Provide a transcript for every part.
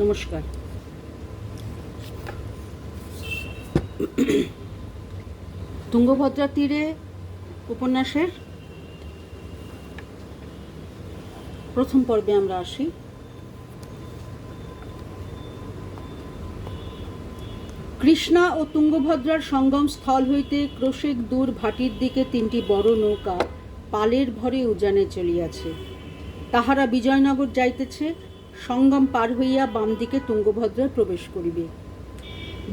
নমস্কার। তুঙ্গভদ্রা তীরে উপন্যাসের প্রথম পর্বে আমরা আসি। কৃষ্ণা ও তুঙ্গভদ্রার সঙ্গম স্থল হইতে ক্রোশেক দূর ভাটির দিকে তিনটি বড় নৌকা পালের ভরে উজানে চলিয়াছে। তাহারা বিজয়নগর যাইতেছে। সঙ্গম পার হইয়া বাম দিকে তুঙ্গভদ্রায় প্রবেশ করিবে।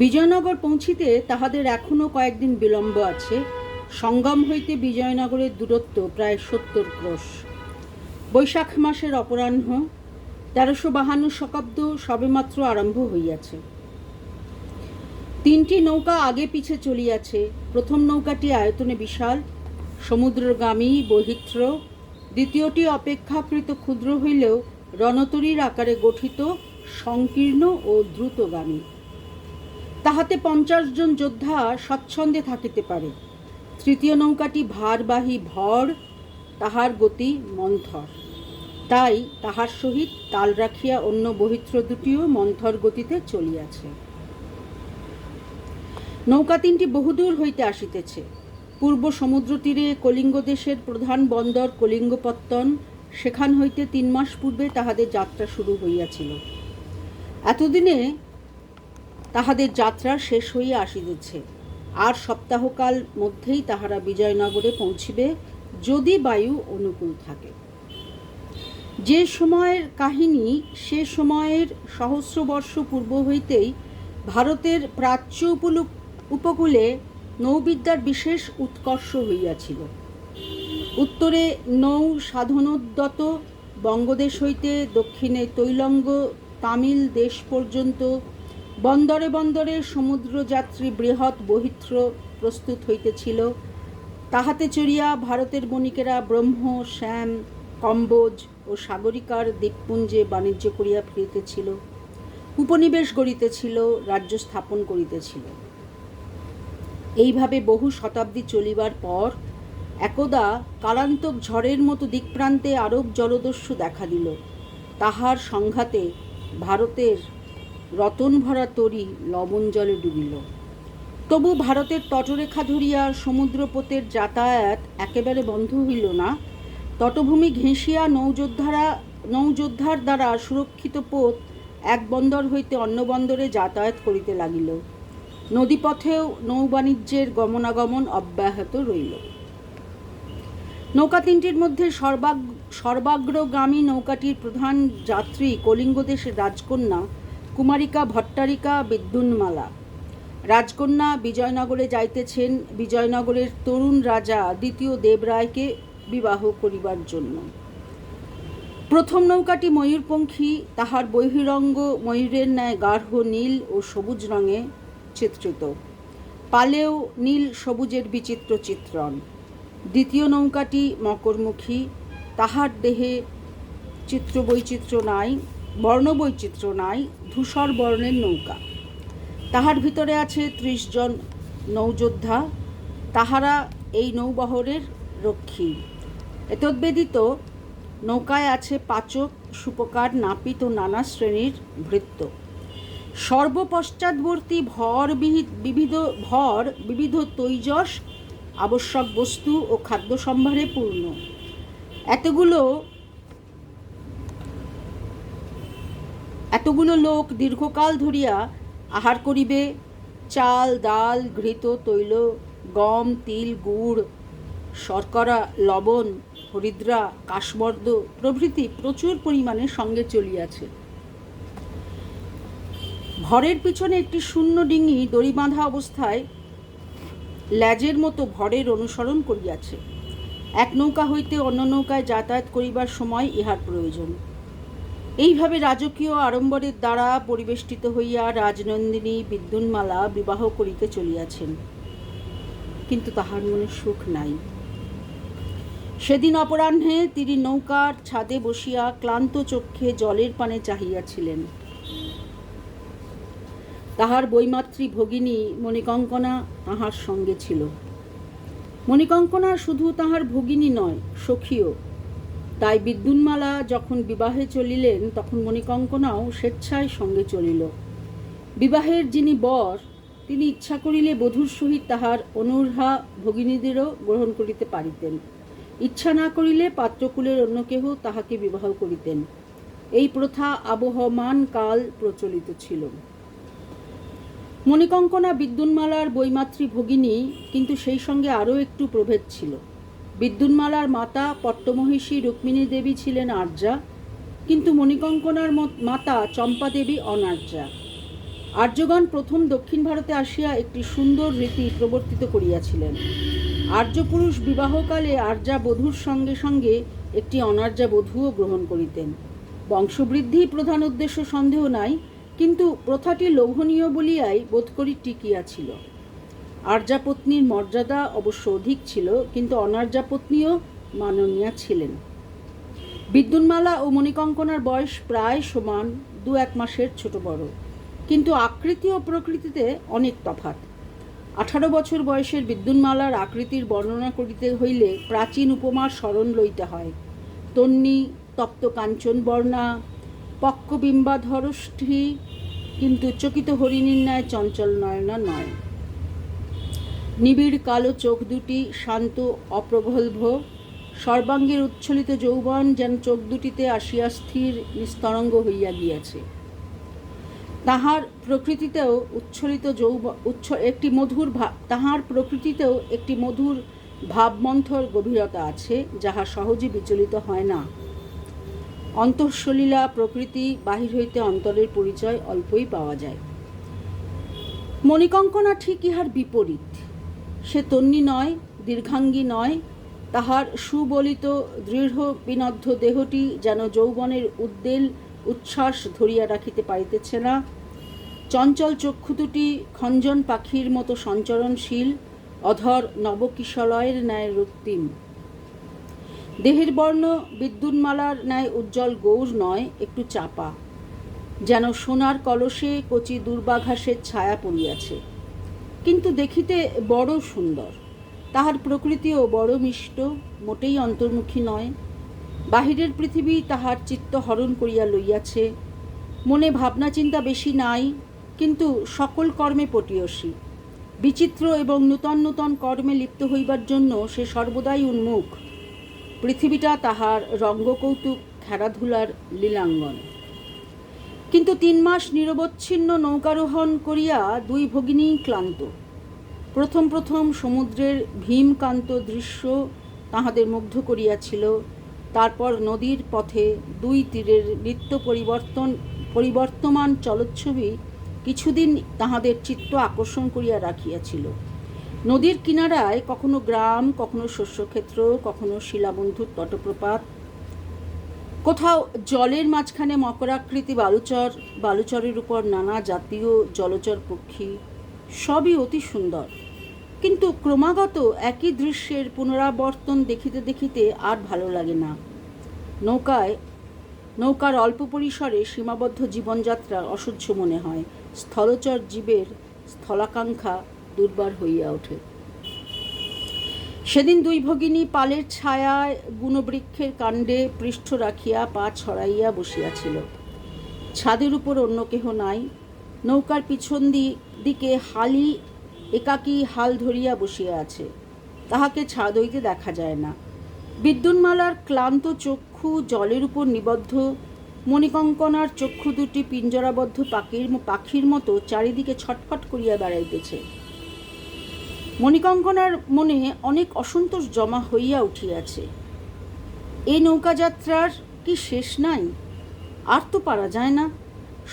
বিজয়নগর পৌঁছিতে তাহাদের এখনও কয়েকদিন বিলম্ব আছে। সঙ্গম হইতে বিজয়নগরের দূরত্ব প্রায় ৭০ ক্রোশ। বৈশাখ মাসের অপরাহ্ন, ১৩৫২ শকাব্দ সবেমাত্র আরম্ভ হইয়াছে। তিনটি নৌকা আগে পিছে চলিয়াছে। প্রথম নৌকাটি আয়তনে বিশাল, সমুদ্রগামী, বহিত্র। দ্বিতীয়টি অপেক্ষাকৃত ক্ষুদ্র হইলেও রণতরীর আকারে গঠিত, সংকীর্ণ ও দ্রুতগামী। তাহাতে ৫০ জন যোদ্ধা স্বচ্ছন্দে থাকিতে পারে। তৃতীয় নৌকাটি ভারবাহী ভর, তাহার গতি মন্থর। তাই তাহার সহিত তাল রাখিয়া অন্য বহিত্র দুটিও মন্থর গতিতে চলিয়াছে। নৌকা তিনটি বহুদূর হইতে আসিতেছে। পূর্ব সমুদ্র তীরে কলিঙ্গ দেশের প্রধান বন্দর কলিঙ্গপত্তন, সেখান হইতে ৩ মাস পূর্বে তাহাদের যাত্রা শুরু হইয়াছিল। এতদিনে তাহাদের যাত্রা শেষ হইয়া আসিতেছে। আর সপ্তাহকাল মধ্যেই তাহারা বিজয়নগরে পৌঁছিবে, যদি বায়ু অনুকূল থাকে। যে সময়ের কাহিনী, সে সময়ের সহস্র বর্ষ পূর্ব হইতেই ভারতের প্রাচ্য উপকূলে নৌবিদ্যার বিশেষ উৎকর্ষ হইয়াছিল। উত্তরে নৌ সাধনোদ্যত বঙ্গদেশ হইতে দক্ষিণে তৈলঙ্গ তামিল দেশ পর্যন্ত বন্দরে বন্দরে সমুদ্রযাত্রী বৃহৎ বহিত্র প্রস্তুত হইতেছিল। তাহাতে চড়িয়া ভারতের বণিকেরা ব্রহ্ম, শ্যাম, কম্বোজ ও সাগরিকার দ্বীপপুঞ্জে বাণিজ্য করিয়া ফিরিতেছিল, উপনিবেশ গড়িতেছিল, রাজ্য স্থাপন করিতেছিল। এইভাবে বহু শতাব্দী চলিবার পর একদা কালান্তক ঝড়ের মতো দিকপ্রান্তে আরব জলদস্যু দেখা দিল। তাহার সংঘাতে ভারতের রতন ভরা তরী লবণ জলে ডুবিল। তবু ভারতের তটরেখা ধরিয়া সমুদ্রপথের যাতায়াত একেবারে বন্ধ হইল না। তটভূমি ঘেঁষিয়া নৌযোদ্ধার দ্বারা সুরক্ষিত পথ এক বন্দর হইতে অন্য বন্দরে যাতায়াত করিতে লাগিল। নদীপথেও নৌবাণিজ্যের গমনাগমন অব্যাহত রইল। নৌকা তিনটির মধ্যে সর্বাগ্রগামী নৌকাটির প্রধান যাত্রী কলিঙ্গ দেশের রাজকন্যা কুমারিকা ভট্টারিকা বিদ্যুন্মালা। রাজকন্যা বিজয়নগরে যাইতেছেন বিজয়নগরের তরুণ রাজা দ্বিতীয় দেবরায়কে বিবাহ করিবার জন্য। প্রথম নৌকাটি ময়ূরপঙ্খী, তাহার বহিরঙ্গ ময়ূরের ন্যায় গাঢ় নীল ও সবুজ রঙে চিত্রিত, পালেও নীল সবুজের বিচিত্র চিত্রণ। দ্বিতীয় নৌকাটি মকরমুখী, তাহার দেহে বর্ণবৈচিত্র্য নাই, ধূসর বর্ণের নৌকা। তাহার ভিতরে আছে ৩০ জন নৌযোদ্ধা, তাহারা এই নৌবহরের রক্ষী। এতদ্ব্যতীত নৌকায় আছে পাচক, সুপকার, নাপিত ও নানা শ্রেণীর ভৃত্য। সর্বপশ্চাৎবর্তী বিবিধ তৈজস, আবশ্যক বস্তু ও খাদ্য সম্ভারে পূর্ণ। এতগুলো লোক দীর্ঘকাল ধরিয়া আহার করিবে। চাল, ডাল, ঘৃত, তৈল, গম, তিল, গুড়, শর্করা, লবণ, হরিদ্রা, কাশমর্দ প্রভৃতি প্রচুর পরিমাণে সঙ্গে চলিয়াছে। ভরের পিছনে একটি শূন্য ডিঙি দড়ি বাঁধা অবস্থায় ল্যাজের মতো ভরের অনুসরণ করিয়াছে। এক নৌকা হইতে অন্য নৌকায় যাতায়াত করিবার সময় ইহার প্রয়োজন। এইভাবে রাজকীয় আড়ম্বরের দ্বারা পরিবেষ্টিত হইয়া রাজনন্দিনী বিদ্যুন্মালা বিবাহ করিতে চলিয়াছেন, কিন্তু তাহার মনে সুখ নাই। সেদিন অপরাহ্নে তিনি নৌকার ছাদে বসিয়া ক্লান্ত চক্ষে জলের পানে চাহিয়াছিলেন। তাহার বৈমাত্রী ভগিনী মণিকঙ্কনা তাহার সঙ্গে ছিল। মণিকঙ্কনা শুধু তাহার ভগিনী নয়, সখীও। তাই বিদ্যুন্মালা যখন বিবাহে চলিলেন তখন মণিকঙ্কনাও স্বেচ্ছায় সঙ্গে চলিল। বিবাহের যিনি বর তিনি ইচ্ছা করিলে বধূর সহিত তাহার অনুর্হা ভগিনীদেরও গ্রহণ করিতে পারিতেন, ইচ্ছা না করিলে পাত্রকুলের অন্য কেহ তাহাকে বিবাহ করিতেন। এই প্রথা আবহমান কাল প্রচলিত ছিল। মণিকঙ্কনা বিদ্যুন্মালার বৈমাত্রী ভগিনী, কিন্তু সেই সঙ্গে আরও একটু প্রভেদ ছিল। বিদ্যুন্মালার মাতা পট্টমহিষী রুক্মিণী দেবী ছিলেন আর্যা, কিন্তু মণিকঙ্কনার মাতা চম্পা দেবী অনার্যা। আর্যগণ প্রথম দক্ষিণ ভারতে আসিয়া একটি সুন্দর রীতি প্রবর্তিত করিয়াছিলেন। আর্য পুরুষ বিবাহকালে আর্যা বধূর সঙ্গে সঙ্গে একটি অনার্যা বধূও গ্রহণ করিতেন। বংশবৃদ্ধি প্রধান উদ্দেশ্য সন্দেহ নাই, কিন্তু প্রথাটি লোভনীয় বলিয়াই বোধ করি টিকিয়াছিল। আর্যাপত্নীর মর্যাদা অবশ্য অধিক ছিল, কিন্তু অনার্যাপত্নীও মাননীয়া ছিলেন। বিদ্যুন্মালা ও মণিকঙ্কনার বয়স প্রায় সমান, 2-1 মাসের ছোট বড়, কিন্তু আকৃতি ও প্রকৃতিতে অনেক তফাৎ। 18 বছর বয়সের বিদ্যুন্মালার আকৃতির বর্ণনা করিতে হইলে প্রাচীন উপমার স্মরণ লইতে হয়। তন্নী তপ্ত কাঞ্চন বর্ণা, পক্কবিম্বাধরষ্ঠী, কিন্তু চকিত হরিণীর ন্যায় চঞ্চল নয়না নয়। নিবিড় কালো চোখ দুটি শান্ত অপ্রগল্ভ, সর্বাঙ্গের উচ্ছ্বলিত যৌবন যেন চোখ দুটিতে আসিয়া স্থির নিস্তরঙ্গ হইয়া গিয়াছে। তাহার প্রকৃতিতেও একটি মধুর ভাবমন্থর গভীরতা আছে, যাহা সহজে বিচলিত হয় না। অন্তঃসলীলা প্রকৃতি, বাহির হইতে অন্তরের পরিচয় অল্পই পাওয়া যায়। মণিকঙ্কনা ঠিক ইহার বিপরীত। সে তন্নী নয়, দীর্ঘাঙ্গী নয়। তাহার সুবলিত দৃঢ় বিনদ্ধ দেহটি যেন যৌবনের উদ্বেল উচ্ছ্বাস ধরিয়া রাখিতে পারিতেছে না। চঞ্চল চক্ষু দুটি খঞ্জন পাখির মতো সঞ্চরণশীল, অধর নবকিশলয়ের ন্যায় রক্তিম। দেহের বর্ণ বিদ্যুন্মালার ন্যায় উজ্জ্বল গৌর নয়, একটু চাপা, যেন সোনার কলসে কচি দুর্বাঘাসের ছায়া পড়িয়াছে, কিন্তু দেখিতে বড় সুন্দর। তাহার প্রকৃতিও বড় মিষ্ট, মোটেই অন্তর্মুখী নয়। বাহিরের পৃথিবী তাহার চিত্ত হরণ করিয়া লইয়াছে। মনে ভাবনা চিন্তা বেশি নাই, কিন্তু সকল কর্মে পটীয়সী। বিচিত্র এবং নূতন নূতন কর্মে লিপ্ত হইবার জন্য সে সর্বদাই উন্মুখ। পৃথিবীটা তাহার রঙ্গকৌতুক খেলাধুলার লীলাঙ্গন। কিন্তু 3 মাস নিরবচ্ছিন্ন নৌকারোহণ করিয়া 2 ভগিনী ক্লান্ত। প্রথম প্রথম সমুদ্রের ভীমকান্ত দৃশ্য তাহাদের মুগ্ধ করিয়াছিল। তারপর নদীর পথে 2 তীরের নিত্য পরিবর্তমান চলচ্ছবি কিছুদিন তাহাদের চিত্ত আকর্ষণ করিয়া রাখিয়াছিল। নদীর কিনারায় কখনো গ্রাম, কখনো শস্যক্ষেত্র, কখনো শিলাবন্ধুর তটপ্রপাত, কোথাও জলের মাঝখানে মকরাকৃতি বালুচর, বালুচরের উপর নানা জাতীয় জলচর পক্ষী, সবই অতি সুন্দর। কিন্তু ক্রমাগত একই দৃশ্যের পুনরাবর্তন দেখিতে দেখিতে আর ভালো লাগে না। নৌকার অল্প পরিসরে সীমাবদ্ধ জীবনযাত্রা অসহ্য মনে হয়। স্থলচর জীবের স্থলাকাঙ্ক্ষা দুর্বার হইয়া ওঠে। সেদিন 2 ভগিনী পালের ছায়ায় গুণবৃক্ষের কাণ্ডে পৃষ্ঠ রাখিয়া পা ছড়াইয়া বসিয়াছিল। ছাদের উপর অন্য কেহ নাই। নৌকার পিছন দিকে হালি একাকী হাল ধরিয়া বসিয়া আছে, তাহাকে ছাদ হইতে দেখা যায় না। বিদ্যুন্মালার ক্লান্ত চক্ষু জলের উপর নিবদ্ধ, মণিকঙ্কনার চক্ষু দুটি পিঞ্জরাবদ্ধ পাখির মতো চারিদিকে ছটফট করিয়া বেড়াইতেছে। মণিকঙ্কনার মনে অনেক অসন্তোষ জমা হইয়া উঠিয়াছে। এই নৌকাযাত্রার কি শেষ নাই? আর তো পারা যায় না।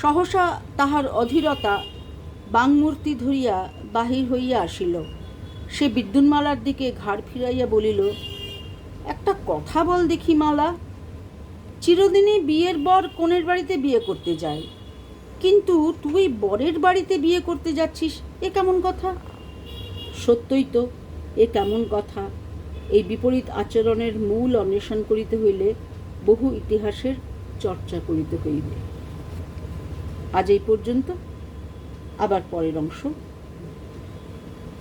সহসা তাহার অধীরতা বাংমূর্তি ধরিয়া বাহির হইয়া আসিল। সে বিদ্যুন্মালার দিকে ঘাড় ফিরাইয়া বলিল, একটা কথা বল দেখি মালা। চিরদিনই বিয়ের বর কনের বাড়িতে বিয়ে করতে যায়, কিন্তু তুই বরের বাড়িতে বিয়ে করতে যাচ্ছিস, এ কেমন কথা? সত্যই তো, এ কেমন কথা। এই বিপরীত আচরণের মূল অন্বেষণ করিতে হইলে বহু ইতিহাসের চর্চা করিতে হইবে। আজ এই পর্যন্ত। আবার পরের অংশ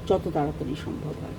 যত তাড়াতাড়ি সম্ভব হয়।